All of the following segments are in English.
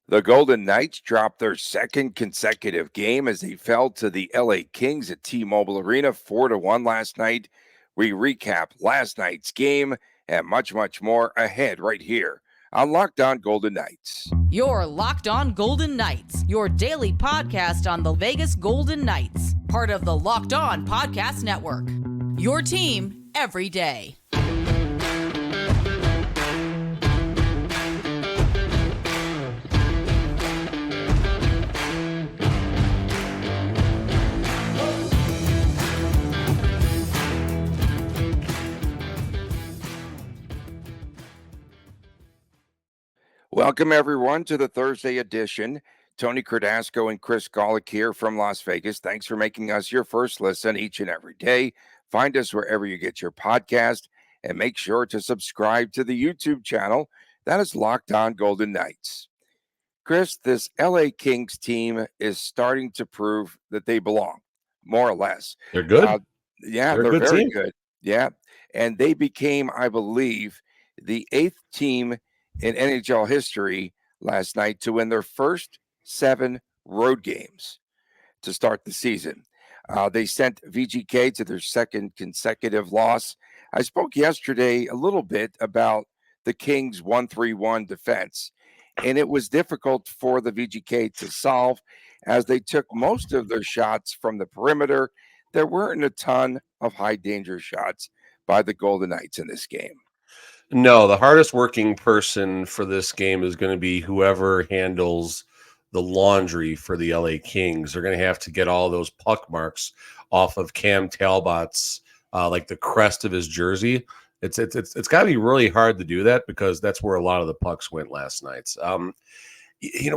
The Golden Knights dropped their second consecutive game as they fell to the LA Kings at T-Mobile Arena 4-1 last night. We recap last night's game and much, much more ahead right here on Locked On Golden Knights. Your Locked On Golden Knights, your daily podcast on the Vegas Golden Knights, part of the Locked On Podcast Network. Your team every day. Welcome, everyone, to the Thursday edition. Tony Cardasco and Chris Golick here from Las Vegas. Thanks for making us your first listen each and every day. Find us wherever you get your podcast and make sure to subscribe to the YouTube channel. That is Locked On Golden Knights. Chris, this LA Kings team is starting to prove that they belong, more or less. They're good. Yeah, They're a they're good very team. good. Yeah. And they became, I believe, the 8th team in NHL history last night to win their first 7 road games to start the season. They sent VGK to their second consecutive loss. I spoke yesterday a little bit about the Kings' 1-3-1 defense, and it was difficult for the VGK to solve as they took most of their shots from the perimeter. There weren't a ton of high danger shots by the Golden Knights in this game. No, the hardest working person for this game is going to be whoever handles the laundry for the LA Kings. They're going to have to get all those puck marks off of Cam Talbot's like the crest of his jersey. It's got to be really hard to do that because that's where a lot of the pucks went last night.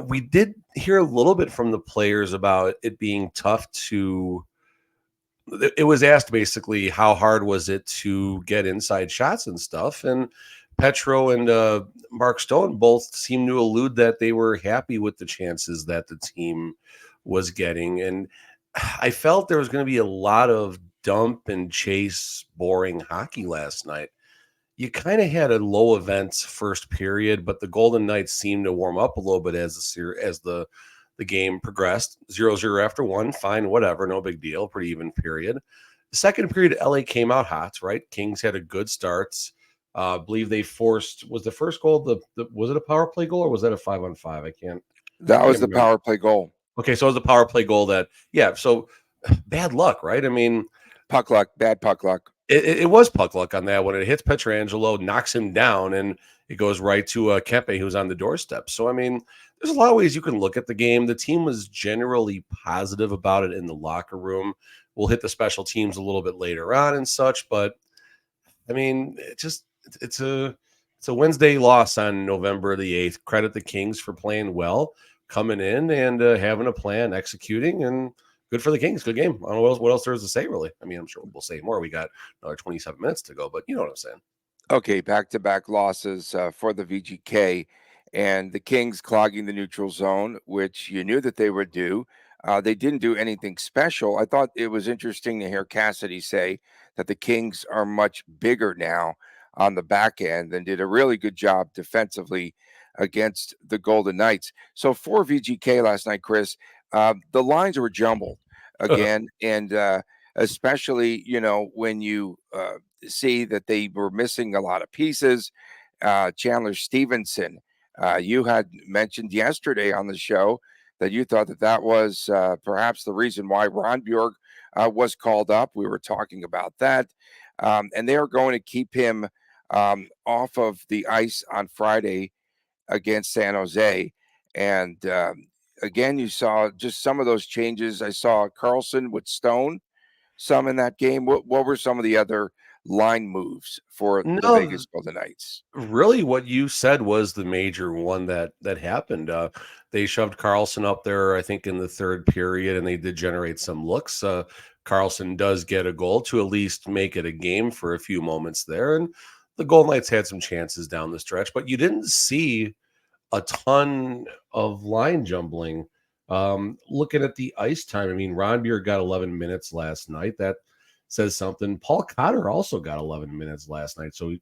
We did hear a little bit from the players about it being tough to. It was asked basically how hard was it to get inside shots and stuff, and Petro and Mark Stone both seemed to allude that they were happy with the chances that the team was getting, and I felt there was going to be a lot of dump and chase, boring hockey last night. You kind of had a low events first period, but the Golden Knights seemed to warm up a little bit as the game progressed. 0-0 after one, fine, whatever, no big deal, pretty even period. The second period, LA came out hot, right? Kings had a good start. I believe they forced, was the first goal, was it a power play goal or was that a 5-on-5? I can't. That was the remember. power play goal. Okay, so it was the power play goal so bad luck, right? I mean, puck luck, bad puck luck. It was puck luck on that one. It hits Pietrangelo, knocks him down, and it goes right to Kempe, who's on the doorstep. So, I mean, there's a lot of ways you can look at the game. The team was generally positive about it in the locker room. We'll hit the special teams a little bit later on and such, but I mean, it's a Wednesday loss on November the 8th. Credit the Kings for playing well, coming in and having a plan, executing, and good for the Kings. Good game. I don't know what else there is to say, really. I mean, I'm sure we'll say more. We got another 27 minutes to go, but you know what I'm saying. Okay, back-to-back losses for the VGK, and the Kings clogging the neutral zone, which you knew that they would do. They didn't do anything special. I thought it was interesting to hear Cassidy say that the Kings are much bigger now on the back end and did a really good job defensively against the Golden Knights. So for VGK last night, Chris, the lines were jumbled again, and especially, when you see that they were missing a lot of pieces. Chandler Stevenson, you had mentioned yesterday on the show that you thought that was perhaps the reason why Ron Bjork was called up. We were talking about that. And they are going to keep him off of the ice on Friday against San Jose. And again, you saw just some of those changes. I saw Carlson with Stone some in that game. What were some of the other line moves for the Vegas Golden Knights? Really, what you said was the major one that happened. They shoved Carlson up there, I think, in the third period, and they did generate some looks. Carlson does get a goal to at least make it a game for a few moments there, and the Golden Knights had some chances down the stretch, but you didn't see a ton of line jumbling. Looking at the ice time, I mean, Ronbier got 11 minutes last night. That says something. Paul Cotter also got 11 minutes last night. So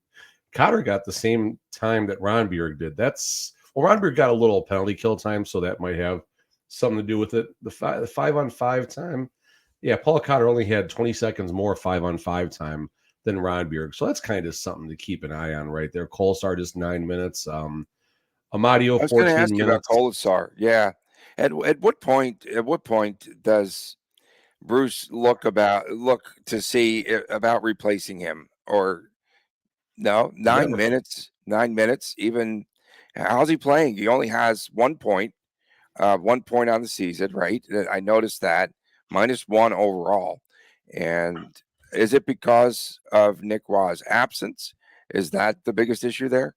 Cotter got the same time that Ronbier did. That's Well, Rodberg got a little penalty kill time, so that might have something to do with it. The 5-on-5 time, yeah, Paul Cotter only had 20 seconds more 5-on-5 time than Rodberg, so that's kind of something to keep an eye on right there. Kolesar just 9 minutes. Amadio I was going to 14 ask you about minutes. Kolasar. Yeah. At what point does Bruce look to see about replacing him? Or no, Never. 9 minutes. Even how's he playing? He only has 1 point, 1 point on the season, right? I noticed that -1 overall. And is it because of Nick Waugh's absence? Is that the biggest issue there?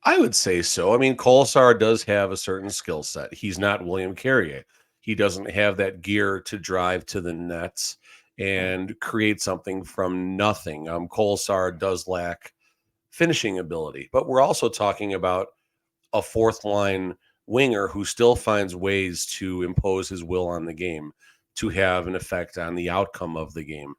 I would say so. I mean, Kolesar does have a certain skill set. He's not William Carrier. He doesn't have that gear to drive to the nets and create something from nothing. Kolesar does lack finishing ability, but we're also talking about a fourth line winger who still finds ways to impose his will on the game to have an effect on the outcome of the game.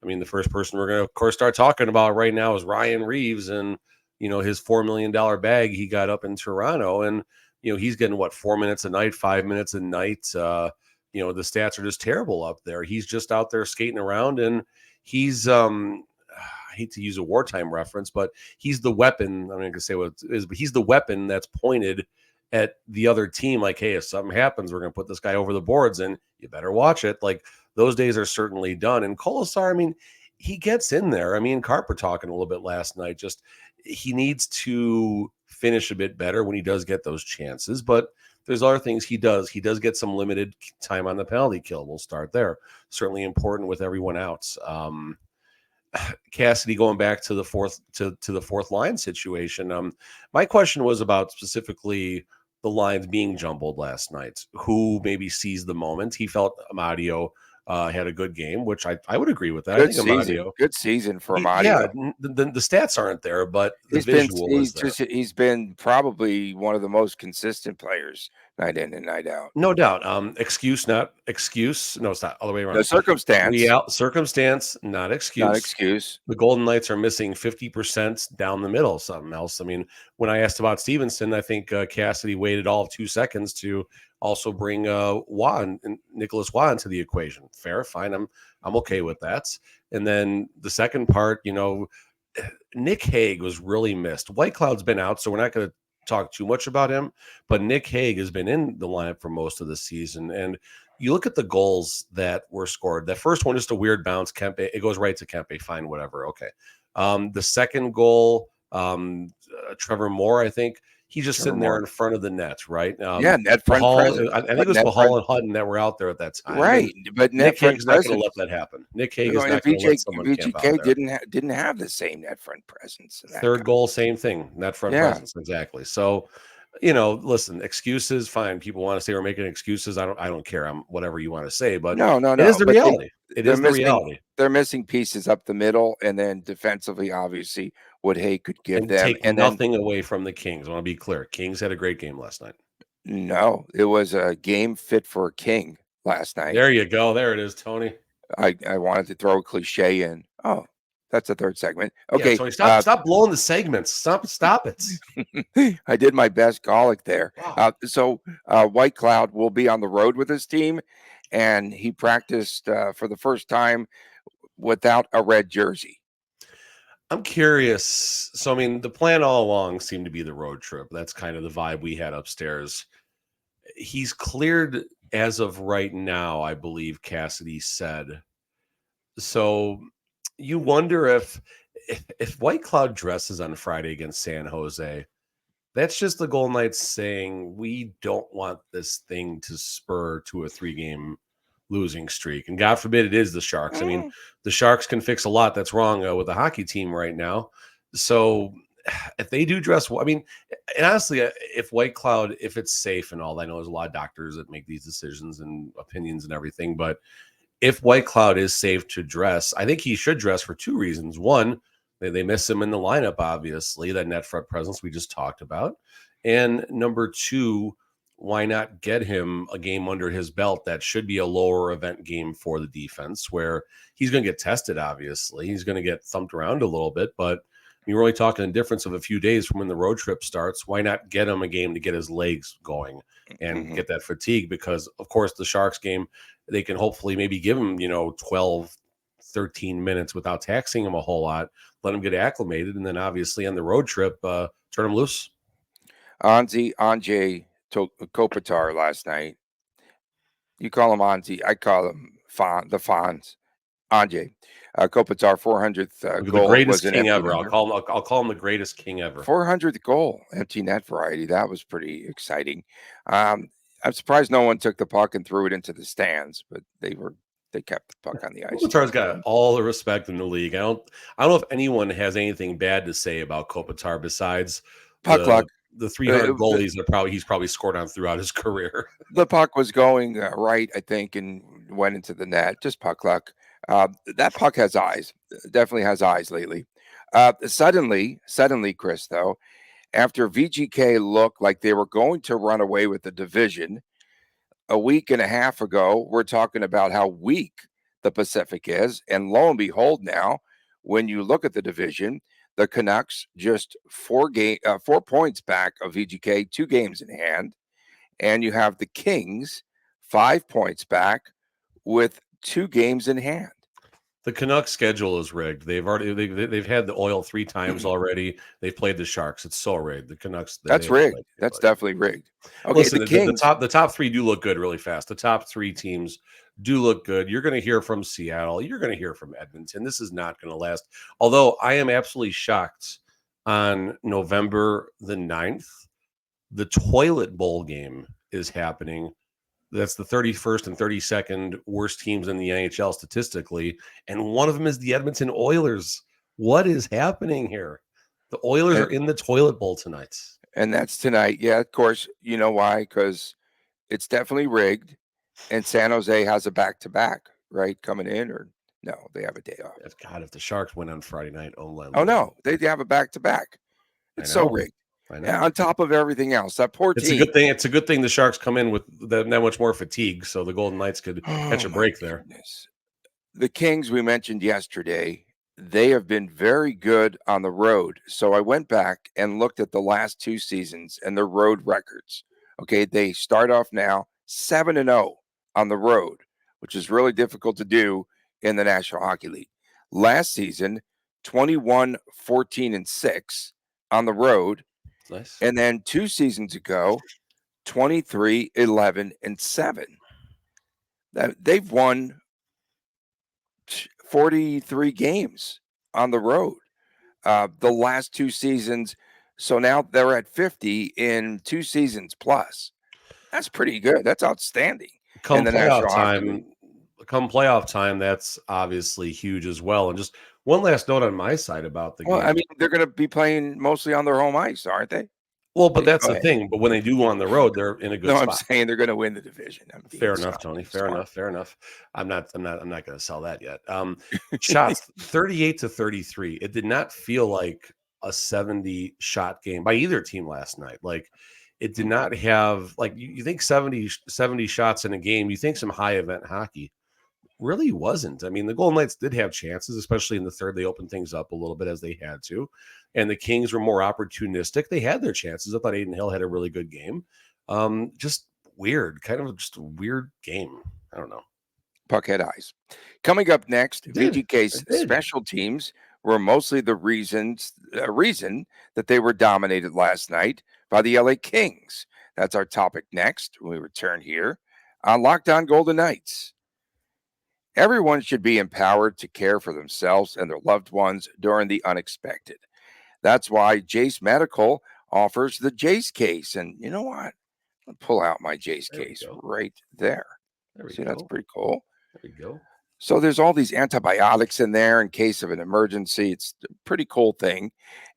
I mean, the first person we're going to, of course, start talking about right now is Ryan Reeves and, his $4 million bag he got up in Toronto. And, he's getting 4 minutes a night, 5 minutes a night. The stats are just terrible up there. He's just out there skating around, and he's, I hate to use a wartime reference, but he's the weapon. I'm not going to say what it is, but he's the weapon that's pointed at the other team. Like, hey, if something happens, we're going to put this guy over the boards, and you better watch it. Like, those days are certainly done. And Kolesar, I mean, he gets in there. I mean, Carper talking a little bit last night. Just he needs to finish a bit better when he does get those chances. But there's other things he does. He does get some limited time on the penalty kill. We'll start there. Certainly important with everyone else. Cassidy, going back to the fourth line situation. My question was about specifically the lines being jumbled last night. Who maybe seized the moment? He felt Amadio had a good game, which I would agree with that. Good I think season. Amadio, Good season for yeah, Amadio. the stats aren't there, but the visual is there. He's been probably one of the most consistent players night in and night out. No doubt. Excuse, not excuse. No, it's not all the way around. The circumstance, Circumstance, not excuse. not excuse. The Golden Knights are missing 50% down the middle, something else. I mean, when I asked about Stevenson, I think Cassidy waited all of 2 seconds to also bring Nicholas Waugh into the equation. Fair, fine. I'm okay with that. And then the second part, Nick Hague was really missed. White Cloud's been out, so we're not going to talk too much about him, but Nick Hague has been in the lineup for most of the season. And you look at the goals that were scored. That first one, just a weird bounce. Kempe, it goes right to Kempe. Fine, whatever. Okay. The second goal, Trevor Moore, I think he's just sitting there in front of the net, right? Net front presence. I think it was Bahal and Hutton that were out there at that time. Right, but Nick Hague's not going to let that happen. Nick Hague is not going to let someone camp out there. didn't have the same net front presence. Third goal, same thing. Net front presence, exactly. So, listen, excuses, fine. People want to say we're making excuses. I don't care. I'm whatever you want to say, but no. It is the reality. It is the reality. They're missing pieces up the middle, and then defensively, obviously, what Hague could give them, take nothing away from the Kings. I want to be clear. Kings had a great game last night. No, it was a game fit for a king last night. There you go. There it is, Tony. I wanted to throw a cliche in. Oh, that's the third segment. Okay, yeah, Tony, stop blowing the segments. Stop it. I did my best Golic there. Wow. So White Cloud will be on the road with his team, and he practiced for the first time without a red jersey. I'm curious. So, I mean, the plan all along seemed to be the road trip. That's kind of the vibe we had upstairs. He's cleared as of right now, I believe Cassidy said. So you wonder if White Cloud dresses on Friday against San Jose, that's just the Golden Knights saying we don't want this thing to spur to a 3-game losing streak. And God forbid it is the Sharks. I mean, the Sharks can fix a lot that's wrong with the hockey team right now. So if they do dress well, I mean, and honestly, if White Cloud, if it's safe and all, I know there's a lot of doctors that make these decisions and opinions and everything, but if White Cloud is safe to dress, I think he should dress for 2 reasons. One, they miss him in the lineup, obviously, that net front presence we just talked about. And number 2, why not get him a game under his belt that should be a lower event game for the defense, where he's going to get tested, obviously. He's going to get thumped around a little bit, but You're only talking a difference of a few days from when the road trip starts. Why not get him a game to get his legs going and get that fatigue? Because, of course, the Sharks game, they can hopefully maybe give him, 12, 13 minutes without taxing him a whole lot, let him get acclimated, and then obviously on the road trip, turn him loose. Anze Kopitar last night. You call him Anze. I call him the Fonz. Anze Kopitar 400th The goal greatest was an king empty ever. netter. I'll call him the greatest king ever. 400th goal, empty net variety. That was pretty exciting. I'm surprised no one took the puck and threw it into the stands, but they kept the puck on the ice. Kopitar's got all the respect in the league. I don't know if anyone has anything bad to say about Kopitar besides puck luck. The 300 goalies he's probably scored on throughout his career. The puck was going right, I think, and went into the net. Just puck luck. That puck has eyes. Definitely has eyes lately. Suddenly, Chris, though, after VGK looked like they were going to run away with the division a week and a half ago, we're talking about how weak the Pacific is. And lo and behold, now, when you look at the division, the Canucks just 4 points back of VGK, 2 games in hand. And you have the Kings 5 points back with 2 games in hand. The Canucks schedule is rigged. They've had the Oil 3 times already. They've played the Sharks. It's so rigged. The Canucks. That's rigged. That's definitely rigged. Okay, listen, the Kings. The top 3 do look good really fast. The top 3 teams do look good. You're going to hear from Seattle. You're going to hear from Edmonton. This is not going to last. Although I am absolutely shocked on November the 9th, the Toilet Bowl game is happening. That's the 31st and 32nd worst teams in the NHL statistically. And one of them is the Edmonton Oilers. What is happening here? The Oilers are in the Toilet Bowl tonight. And that's tonight. Yeah, of course. You know why? Because it's definitely rigged. And San Jose has a back-to-back, right, coming in. Or no, they have a day off. God, if the Sharks win on Friday night, no, they have a back-to-back. It's so rigged. I know. Yeah, on top of everything else, that poor team. It's a good thing. It's a good thing the Sharks come in with that much more fatigue, so the Golden Knights could catch a break there. The Kings we mentioned yesterday, they have been very good on the road. So I went back and looked at the last 2 seasons and their road records. Okay, they start off now 7-0 on the road, which is really difficult to do in the National Hockey League. Last season, 21-14-6 on the road. Nice. And then 2 seasons ago, 23-11-7. They've won 43 games on the road the last 2 seasons. So now they're at 50 in 2 seasons plus. That's pretty good. That's outstanding. Come playoff time, that's obviously huge as well. And just one last note on my side about the game. I mean, they're going to be playing mostly on their home ice, aren't they? Well, but that's the thing. But when they do on the road, they're in a good spot. I'm saying they're going to win the division. Fair enough, Tony. Fair enough. I'm not going to sell that yet. Shots 38-33. It did not feel like a 70 shot game by either team last night. Like it did not have you think 70 shots in a game. You think some high event hockey. Really wasn't. I mean, the Golden Knights did have chances, especially in the third. They opened things up a little bit as they had to. And the Kings were more opportunistic. They had their chances. I thought Aiden Hill had a really good game. Just weird. Kind of just a weird game. I don't know. Puckhead eyes. Coming up next, VGK's special teams were mostly the reason that they were dominated last night by the LA Kings. That's our topic next when we return here on Locked On Golden Knights. Everyone should be empowered to care for themselves and their loved ones during the unexpected. That's why Jase Medical offers the Jase case. And you know what? I'll pull out my Jase case right there. See, that's pretty cool. There we go. So there's all these antibiotics in there in case of an emergency. It's a pretty cool thing.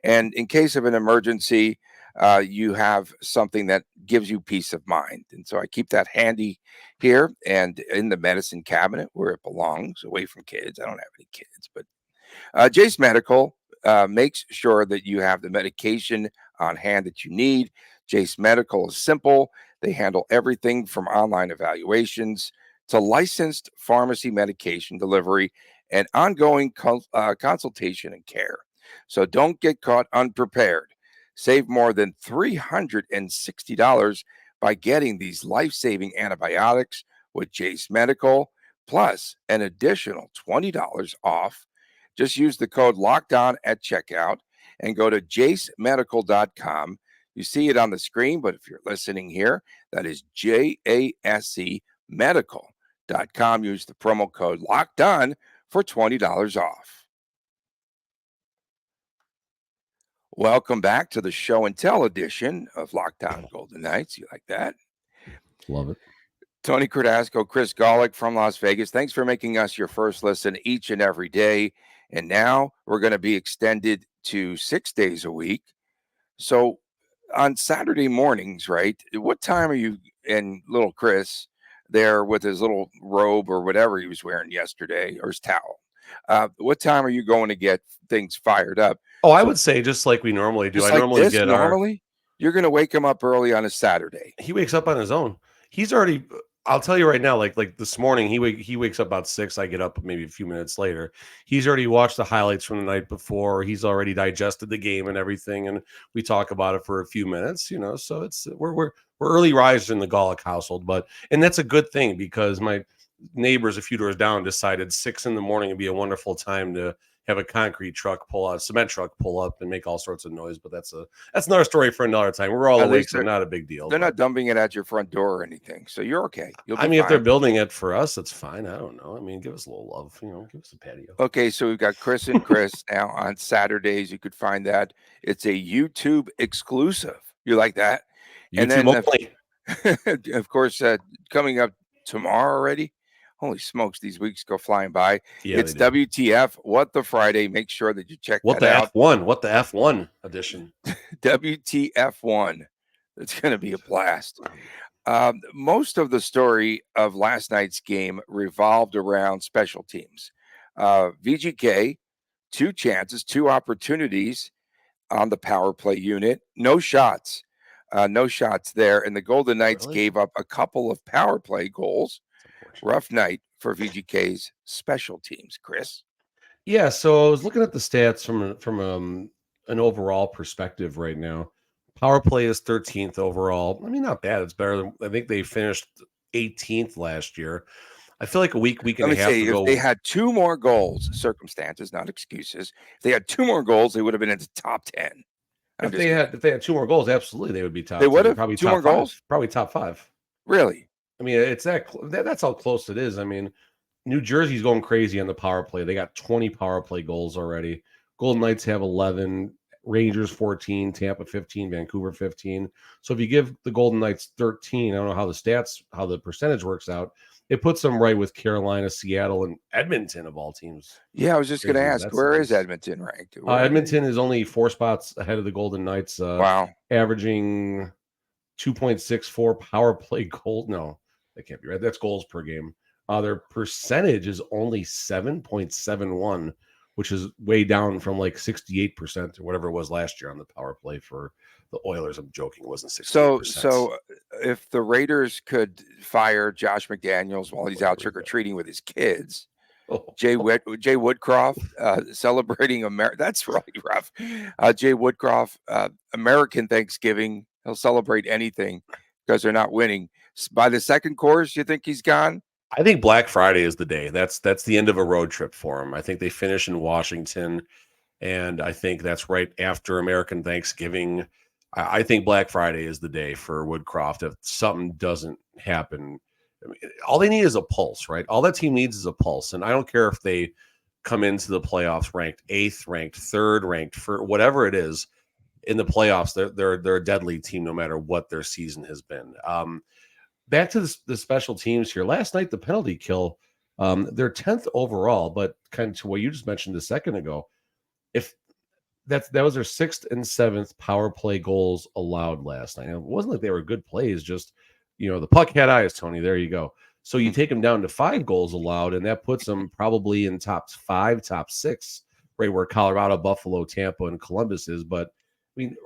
And in case of an emergency, you have something that gives you peace of mind. And so I keep that handy here and in the medicine cabinet where it belongs, away from kids. I don't have any kids, but Jase Medical makes sure that you have the medication on hand that you need. Jase Medical is simple. They handle everything from online evaluations to licensed pharmacy medication delivery and ongoing consultation and care. So don't get caught unprepared. Save more than $360 by getting these life-saving antibiotics with Jase Medical, plus an additional $20 off. Just use the code LOCKEDON at checkout and go to jasemedical.com. You see it on the screen, but if you're listening here, that is JASE medical.com. Use the promo code LOCKEDON for $20 off. Welcome back to the show and tell edition of Locked On Golden Knights. You like that? Love it. Tony Cardasco, Chris Golick from Las Vegas. Thanks for making us your first listen each and every day. And now we're going to be extended to 6 days a week. So on Saturday mornings, right? What time are you and little Chris there with his little robe or whatever he was wearing yesterday, or his towel? What time are you going to get things fired up? Oh, I would say just like we normally do. Just I normally get normally? You're going to wake him up early on a Saturday. He wakes up on his own. He's already. I'll tell you right now, like this morning, he wakes up about 6. I get up maybe a few minutes later. He's already watched the highlights from the night before. He's already digested the game and everything, and we talk about it for a few minutes. So it's we're early risers in the Golick household, and that's a good thing because my neighbors a few doors down decided 6 a.m. would be a wonderful time to have a concrete truck pull out, cement truck pull up, and make all sorts of noise. But that's another story for another time. We're all awake, so not a big deal. They're not dumping it at your front door or anything, so you're okay. If they're building it for us, it's fine. I don't know. Give us a little love. Give us a patio. Okay, so we've got Chris and Chris now on Saturdays. You could find that. It's a YouTube exclusive. You like that? YouTube and then, only. of course, coming up tomorrow already. Holy smokes, these weeks go flying by. Yeah, it's WTF, What the Friday. Make sure that you check that out. What the F1 edition. WTF1. It's going to be a blast. Most of the story of last night's game revolved around special teams. VGK, 2 chances, 2 opportunities on the power play unit. No shots. No shots there. And the Golden Knights gave up a couple of power play goals. Rough night for VGK's special teams, Chris. Yeah, so I was looking at the stats from an overall perspective right now. Power play is 13th overall. Not bad. It's better than I think they finished 18th last year. I feel like a week and a half ago. If they had 2 more goals, circumstances, not excuses. If they had 2 more goals, they would have been in the top 10. If they had 2 more goals, absolutely they would be top. They would have probably 2 more goals. Probably top 5. Really? It's that's how close it is. New Jersey's going crazy on the power play. They got 20 power play goals already. Golden Knights have 11, Rangers 14, Tampa 15, Vancouver 15. So if you give the Golden Knights 13, I don't know how the percentage works out. It puts them right with Carolina, Seattle, and Edmonton of all teams. Yeah, I was just going to ask, where is Edmonton ranked? Edmonton is only 4 spots ahead of the Golden Knights. Wow. Averaging 2.64 power play goal. No, that can't be right. That's goals per game. Their percentage is only 7.71, which is way down from like 68% or whatever it was last year on the power play for the Oilers. I'm joking. It wasn't 68%. So if the Raiders could fire Josh McDaniels while he's out trick-or-treating with his kids, Jay Woodcroft celebrating America. That's really rough. Jay Woodcroft, American Thanksgiving. He'll celebrate anything because they're not winning. By the second course, you think he's gone? I think Black Friday is the day. That's the end of a road trip for him. I think they finish in Washington, and I think that's right after American Thanksgiving. I think Black Friday is the day for Woodcroft. If something doesn't happen, all they need is a pulse, right? All that team needs is a pulse, and I don't care if they come into the playoffs ranked 8th, ranked 3rd, ranked for whatever it is. In the playoffs, they're a deadly team no matter what their season has been. Back to the special teams here. Last night, the penalty kill, they're 10th overall, but kind of to what you just mentioned a second ago, if that was their 6th and 7th power play goals allowed last night. It wasn't like they were good plays, just the puck had eyes, Tony. There you go. So you take them down to 5 goals allowed, and that puts them probably in top 5, top 6, right where Colorado, Buffalo, Tampa, and Columbus is. But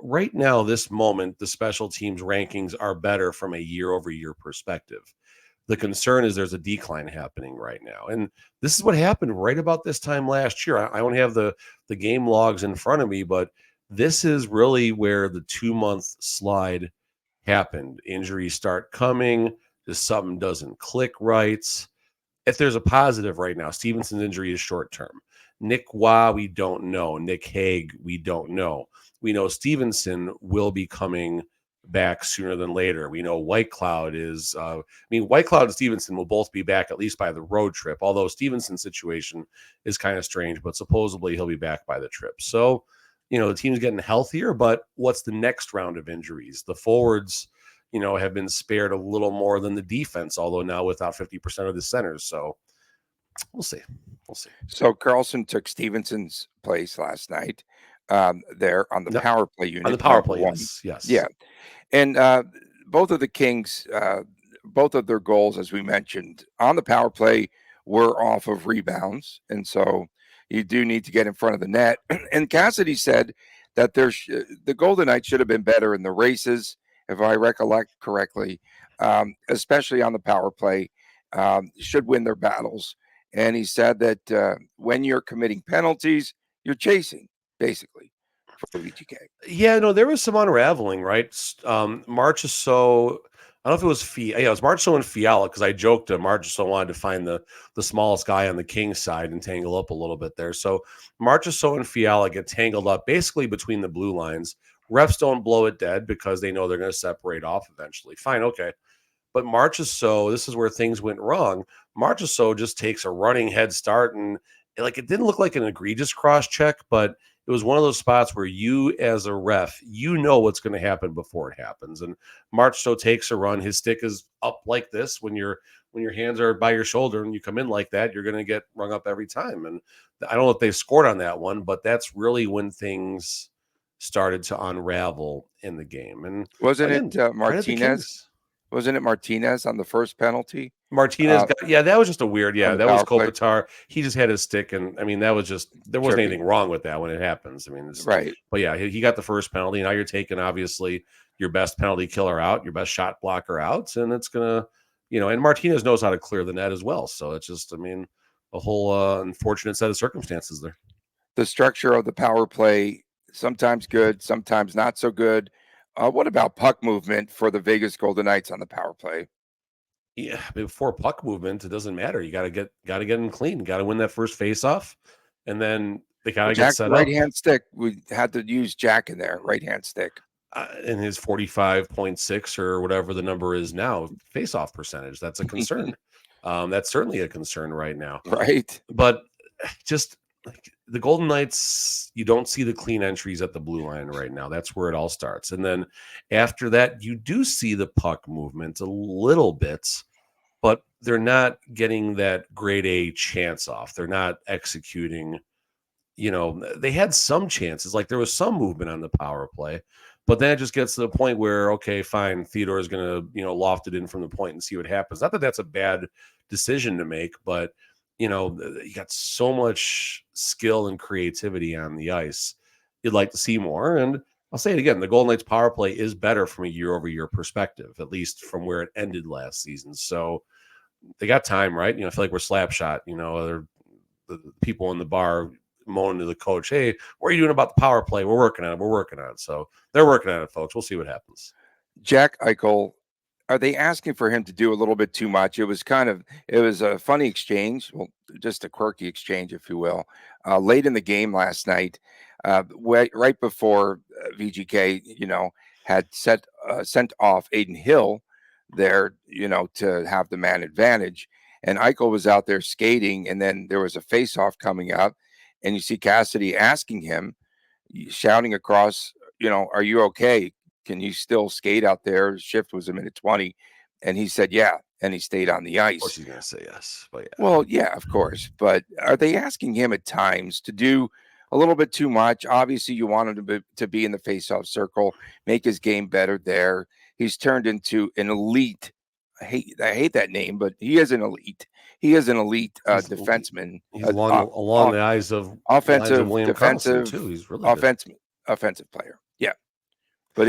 right now, this moment, the special teams rankings are better from a year-over-year perspective. The concern is there's a decline happening right now. And this is what happened right about this time last year. I don't have the game logs in front of me, but this is really where the 2-month slide happened. Injuries start coming. Just something doesn't click right. If there's a positive right now, Stevenson's injury is short term. Nick Waugh, we don't know. Nick Hague, we don't know. We know Stevenson will be coming back sooner than later. We know White Cloud is, White Cloud and Stevenson will both be back at least by the road trip, although Stevenson's situation is kind of strange, but supposedly he'll be back by the trip. So, the team's getting healthier, but what's the next round of injuries? The forwards, have been spared a little more than the defense, although now without 50% of the centers. So we'll see. So Carlson took Stevenson's place last night there on the power play unit. On the power play, yes. Yeah. And both of the Kings, both of their goals, as we mentioned, on the power play were off of rebounds. And so you do need to get in front of the net. And Cassidy said that the Golden Knights should have been better in the races, if I recollect correctly, especially on the power play, should win their battles. And he said that when you're committing penalties, you're chasing, basically, for VGK. Yeah, no, there was some unraveling, right? Marchessault, I don't know if it was it was Marchessault and Fiala, because I joked that Marchessault wanted to find the smallest guy on the Kings side and tangle up a little bit there. So Marchessault and Fiala get tangled up basically between the blue lines. Refs don't blow it dead because they know they're going to separate off eventually. Fine, okay. But Marchessault, this is where things went wrong. Marchessault just takes a running head start, and it didn't look like an egregious cross check, but it was one of those spots where you, as a ref, what's going to happen before it happens. And Marchessault takes a run. His stick is up like this. When your hands are by your shoulder and you come in like that, you're going to get rung up every time. And I don't know if they scored on that one, but that's really when things started to unravel in the game. And wasn't it Martinez? Wasn't it Martinez on the first penalty? Martinez that was just a weird, that was Kopitar. He just had his stick, and that was just, there wasn't anything wrong with that when it happens. Right. But yeah, he got the first penalty. Now you're taking, obviously, your best penalty killer out, your best shot blocker out, and it's gonna, and Martinez knows how to clear the net as well. So it's just, a whole unfortunate set of circumstances there. The structure of the power play, sometimes good, sometimes not so good. What about puck movement for the Vegas Golden Knights on the power play? Yeah, before puck movement, it doesn't matter. You got to get them clean. Got to win that first face-off, and then they got to get set up. Right-hand stick. We had to use Jack in there. Right-hand stick. In his 45.6 or whatever the number is now, face-off percentage. That's a concern. That's certainly a concern right now. Right. But just the Golden Knights, you don't see the clean entries at the blue line right now. That's where it all starts. And then after that, you do see the puck movement a little bit, but they're not getting that grade A chance off. They're not executing. They had some chances. Like there was some movement on the power play, but then it just gets to the point where, okay, fine, Theodore is going to, loft it in from the point and see what happens. Not that that's a bad decision to make, but you got so much skill and creativity on the ice. You'd like to see more. And I'll say it again, the Golden Knights power play is better from a year-over-year perspective, at least from where it ended last season. So they got time, right? I feel like we're slap shot, the people in the bar moaning to the coach, hey, what are you doing about the power play? We're working on it. So they're working on it, folks. We'll see what happens. Jack Eichel, are they asking for him to do a little bit too much? It was a funny exchange, well, just a quirky exchange, if you will, late in the game last night, right before VGK, had sent off Aiden Hill there, to have the man advantage. And Eichel was out there skating, and then there was a face-off coming up, and you see Cassidy asking him, shouting across, are you okay? Can you still skate out there? His shift was a minute 20. And he said, yeah. And he stayed on the ice. Of course he's going to say yes. But yeah. Well, yeah, of course. But are they asking him at times to do a little bit too much? Obviously, you want him to be in the faceoff circle, make his game better there. He's turned into an elite. I hate that name, but he is an elite. He is an elite defenseman. He's along the eyes of offensive, William defensive, Karlsson too. He's really offensive player. Yeah. But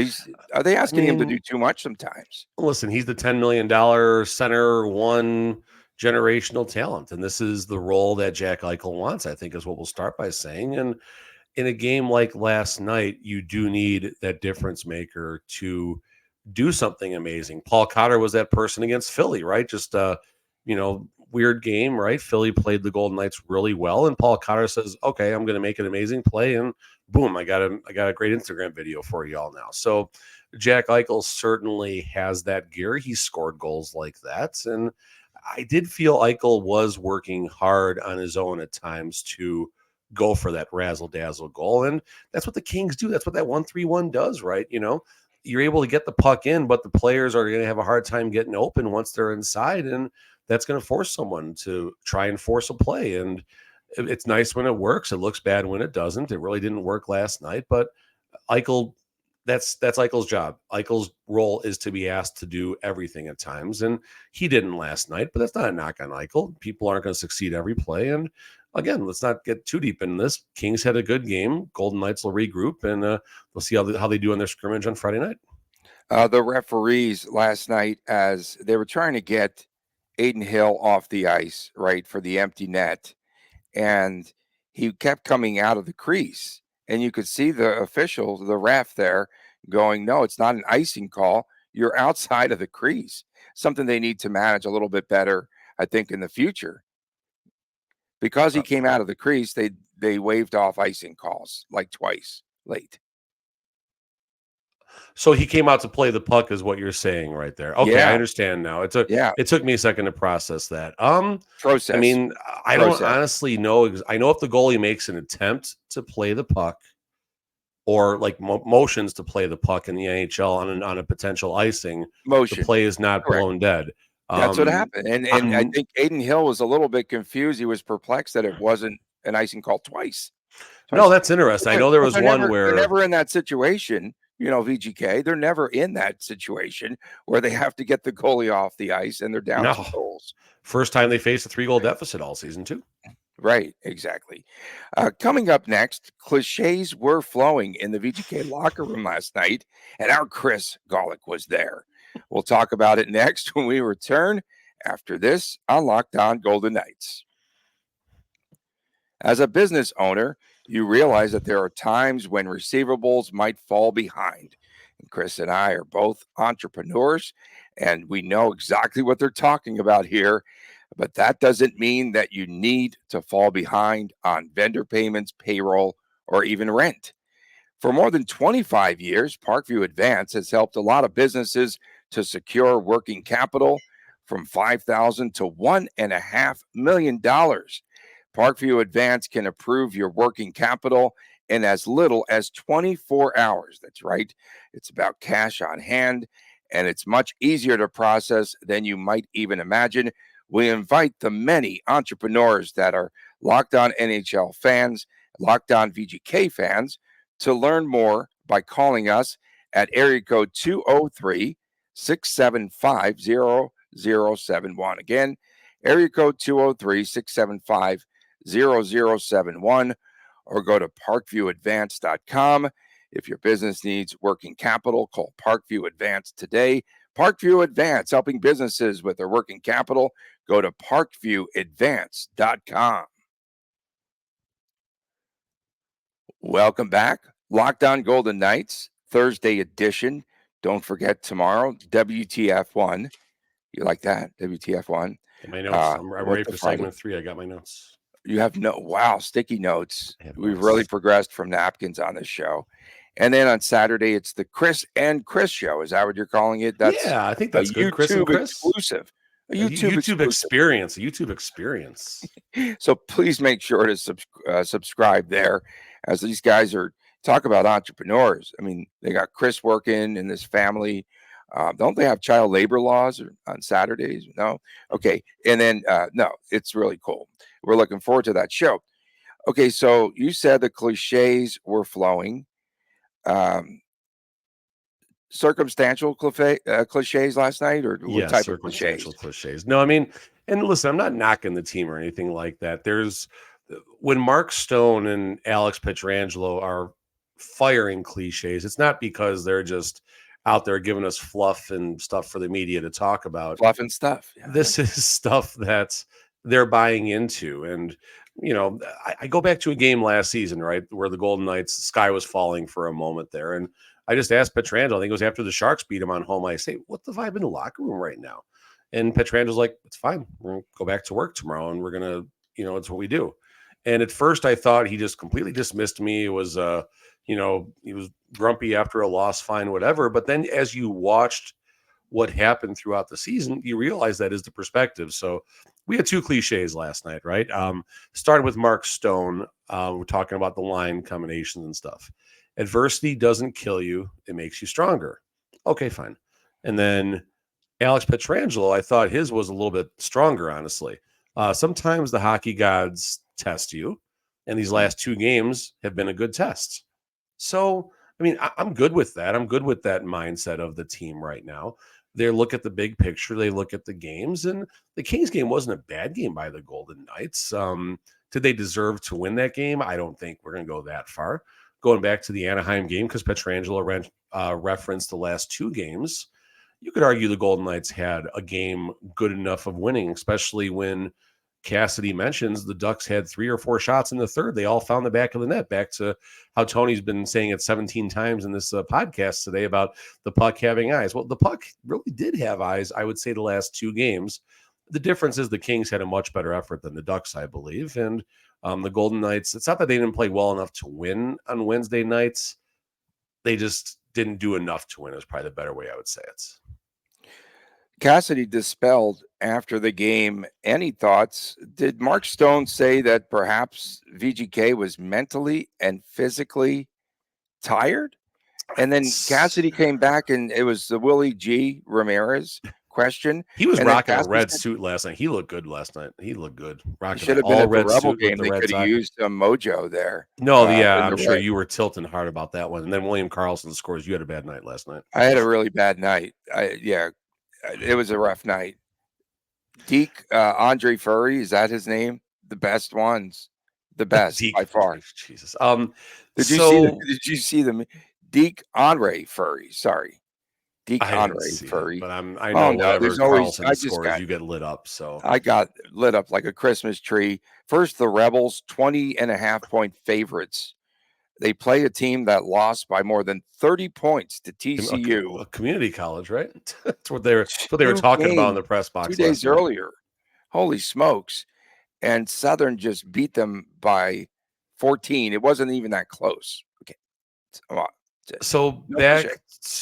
are they asking him to mean, do too much sometimes? listen, he's the $10 million center, one generational talent. And this is the role that Jack Eichel wants, I think, is what we'll start by saying. And in a game like last night, you do need that difference maker to do something amazing. Paul Cotter was that person against Philly, right? Just weird game, right? Philly played the Golden Knights really well, and Paul Cotter says, "Okay, I'm going to make an amazing play," and boom, I got a great Instagram video for you all now. So Jack Eichel certainly has that gear. He scored goals like that, and I did feel Eichel was working hard on his own at times to go for that razzle dazzle goal, and that's what the Kings do. That's what that 1-3-1 does, right? You're able to get the puck in, but the players are going to have a hard time getting open once they're inside, and that's going to force someone to try and force a play. And it's nice when it works. It looks bad when it doesn't. It really didn't work last night, but Eichel, that's Eichel's job. Eichel's role is to be asked to do everything at times, and he didn't last night, but that's not a knock on Eichel. People aren't going to succeed every play, and again, let's not get too deep in this. Kings had a good game. Golden Knights will regroup, and we'll see how they do in their scrimmage on Friday night. The referees last night, as they were trying to get Aiden Hill off the ice, right, for the empty net, and he kept coming out of the crease. And you could see the official, the ref there, going, no, it's not an icing call. You're outside of the crease. Something they need to manage a little bit better, I think, in the future. Because he came out of the crease, they waved off icing calls like twice late. So he came out to play the puck, is what you're saying right there. Okay, Yeah. I understand now. It took me a second to process that. Process. I mean, I don't honestly know. I know if the goalie makes an attempt to play the puck or like motions to play the puck in the NHL on a potential icing, the play is not blown dead. That's what happened. And I think Aiden Hill was a little bit confused. He was perplexed that it wasn't an icing call twice. No, that's interesting. I know there was one where they're never in that situation. VGK, they're never in that situation where they have to get the goalie off the ice and they're down 2 goals. First time they faced a 3-goal deficit all season, too. Right, exactly. Coming up next, cliches were flowing in the VGK locker room last night, and our Chris Golick was there. We'll talk about it next when we return after this on Locked On Golden Knights. As a business owner, you realize that there are times when receivables might fall behind. And Chris and I are both entrepreneurs, and we know exactly what they're talking about here. But that doesn't mean that you need to fall behind on vendor payments, payroll, or even rent. For more than 25 years, Parkview Advance has helped a lot of businesses to secure working capital from $5,000 to $1.5 million. Parkview Advance can approve your working capital in as little as 24 hours. That's right. It's about cash on hand, and it's much easier to process than you might even imagine. We invite the many entrepreneurs that are Locked On NHL fans, Locked On VGK fans, to learn more by calling us at area code 203-675-0071. Again, area code 203-675-0071, or go to parkviewadvance.com. If your business needs working capital, call Parkview Advance today. Parkview Advance, helping businesses with their working capital. Go to parkviewadvance.com. Welcome back. Locked On Golden Knights, Thursday edition. Don't forget tomorrow, WTF1. You like that? WTF1. Get my notes. I'm ready for segment 3. I got my notes. You have sticky notes. We've really progressed from napkins on this show. And then on Saturday, it's the Chris and Chris show. Is that what you're calling it? I think that's good. Chris and Chris exclusive. A YouTube experience. A YouTube experience. So please make sure to subscribe there, as these guys are talk about entrepreneurs. I mean, they got Chris working in this family. Don't they have child labor laws on Saturdays? No. Okay. And then, no, it's really cool. We're looking forward to that show. Okay. So you said the cliches were flowing. Circumstantial cliches last night, or what type of cliches? No, I mean, and listen, I'm not knocking the team or anything like that. When Mark Stone and Alex Pietrangelo are firing cliches, it's not because they're just out there giving us fluff and stuff for the media to talk about. Fluff and stuff. Yeah. This is stuff that they're buying into. And, I go back to a game last season, right, where the Golden Knights, the sky was falling for a moment there. And I just asked Pietrangelo, I think it was after the Sharks beat him on home ice, say, what the vibe in the locker room right now? And Pietrangelo's like, it's fine. We're going to go back to work tomorrow and we're going to, it's what we do. And at first I thought he just completely dismissed me. It was, he was grumpy after a loss, fine, whatever. But then as you watched what happened throughout the season, you realize that is the perspective. So we had two cliches last night, right? Started with Mark Stone. We're talking about the line combinations and stuff. Adversity doesn't kill you. It makes you stronger. Okay, fine. And then Alex Pietrangelo, I thought his was a little bit stronger, honestly. Sometimes the hockey gods test you, and these last two games have been a good test. So, I mean, I'm good with that. I'm good with that mindset of the team right now. They look at the big picture. They look at the games, and the Kings game wasn't a bad game by the Golden Knights. Did they deserve to win that game? I don't think we're going to go that far. Going back to the Anaheim game, because Pietrangelo referenced the last two games, you could argue the Golden Knights had a game good enough of winning, especially when Cassidy mentions the Ducks had 3 or 4 shots in the third. They all found the back of the net, back to how Tony's been saying it 17 times in this podcast today about the puck having eyes. Well, the puck really did have eyes, I would say, the last 2 games. The difference is the Kings had a much better effort than the Ducks, I believe. And the Golden Knights, it's not that they didn't play well enough to win on Wednesday nights. They just didn't do enough to win is probably the better way I would say it. Cassidy dispelled after the game. Any thoughts? Did Mark Stone say that perhaps VGK was mentally and physically tired? And then Cassidy came back and it was the Willie G. Ramirez question. He was and rocking a red suit last night. He looked good last night. He looked good. Rocking should have been all at the red Rebel suit game. They could have used some mojo there. No, yeah, I'm sure red. you were tilting hard about that one. And then William Karlsson scores. You had a bad night last night. I had a really bad night. It was a rough night. Deke, Andre Furry, is that his name? The best ones, the best Deke, by far. Jesus. Did you see them? Deke Andre Furry. Sorry, Deke Andre Furry. But I know whenever Karlsson scores, you get lit up. So I got lit up like a Christmas tree. First, the Rebels, 20.5-point favorites. They play a team that lost by more than 30 points to TCU. A community college, right? That's what they were talking about in the press box 2 days earlier. Holy smokes. And Southern just beat them by 14. It wasn't even that close. Okay. So back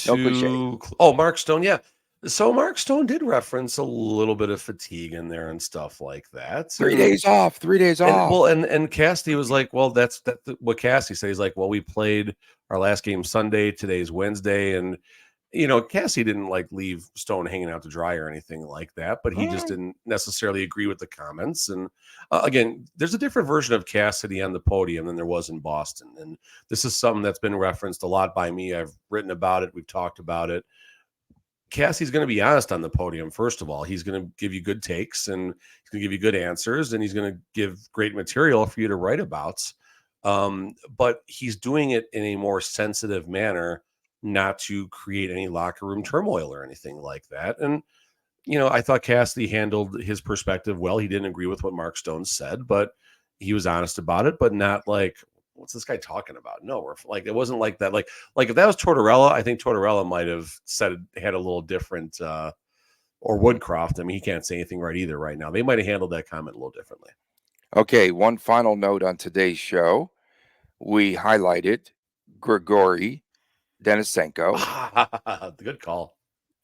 to Mark Stone. Yeah. So Mark Stone did reference a little bit of fatigue in there and stuff like that. 3 days off. 3 days off. Well, and Cassidy was like, well, that's what Cassidy said. He's like, well, we played our last game Sunday. Today's Wednesday. And, Cassidy didn't leave Stone hanging out to dry or anything like that, but he just didn't necessarily agree with the comments. And again, there's a different version of Cassidy on the podium than there was in Boston. And this is something that's been referenced a lot by me. I've written about it. We've talked about it. Cassie's going to be honest on the podium. First of all, he's going to give you good takes and he's going to give you good answers and he's going to give great material for you to write about. But he's doing it in a more sensitive manner, not to create any locker room turmoil or anything like that. And, I thought Cassidy handled his perspective well. He didn't agree with what Mark Stone said, but he was honest about it, but not like, what's this guy talking about? No, it wasn't like that. Like if that was Tortorella, I think Tortorella might have had a little different, or Woodcroft. I mean, he can't say anything right either right now. They might have handled that comment a little differently. Okay. One final note on today's show. We highlighted Grigory Denisenko. Good call.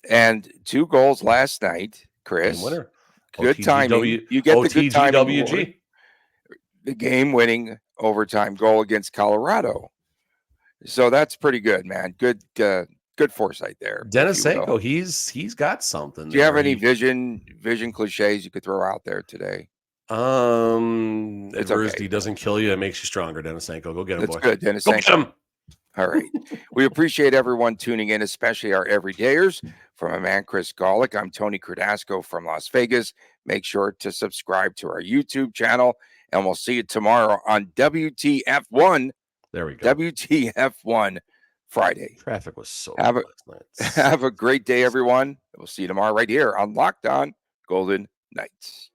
And 2 goals last night, Chris. Game winner. Good timing. You get the good timing award. The game-winning overtime goal against Colorado. So that's pretty good, man. Good foresight there. Denisenko, he's got something. Do you have any vision cliches you could throw out there today? Adversity doesn't kill you; it makes you stronger. Denisenko, go get him, boy. That's good, Denisenko. Go get him. All right. We appreciate everyone tuning in, especially our everydayers. From a man, Chris Golick, I'm Tony Cardasco from Las Vegas. Make sure to subscribe to our YouTube channel, and we'll see you tomorrow on WTF1 There we go. WTF1 Friday. Traffic was so Have bad a, last night. have a great day, everyone. We'll see you tomorrow right here on Locked On Golden Knights.